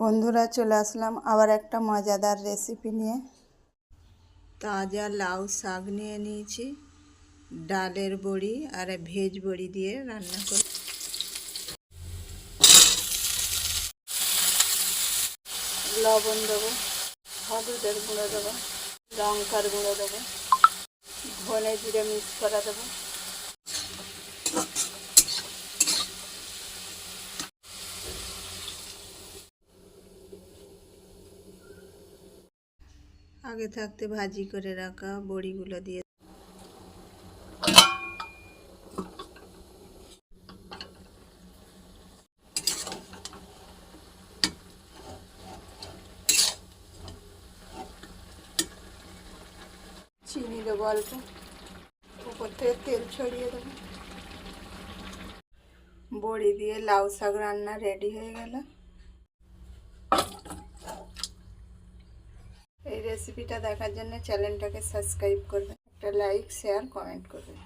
বন্ধুরা চলে আসলাম আবার একটা মজাদার রেসিপি নিয়ে। তাজা লাউ শাক নিয়ে নিয়েছি, ডালের বড়ি আর ভেজ বড়ি দিয়ে রান্না করে লবণ দেবো, হলুদের গুঁড়ো দেবো, লঙ্কার গুঁড়ো দেবো, ধনে জিরে মিক্স করা দেবো। আগে থাকতে ভাজি করে রাখা বড়িগুলো দিয়ে চিনি দেবো অল্প, উপর থেকে তেল ছড়িয়ে দেবো। বড়ি দিয়ে লাউ শাক রান্না রেডি হয়ে গেল। এই রেসিপিটা দেখার জন্য চ্যানেলটাকে সাবস্ক্রাইব করবেন, একটা লাইক শেয়ার কমেন্ট করবেন।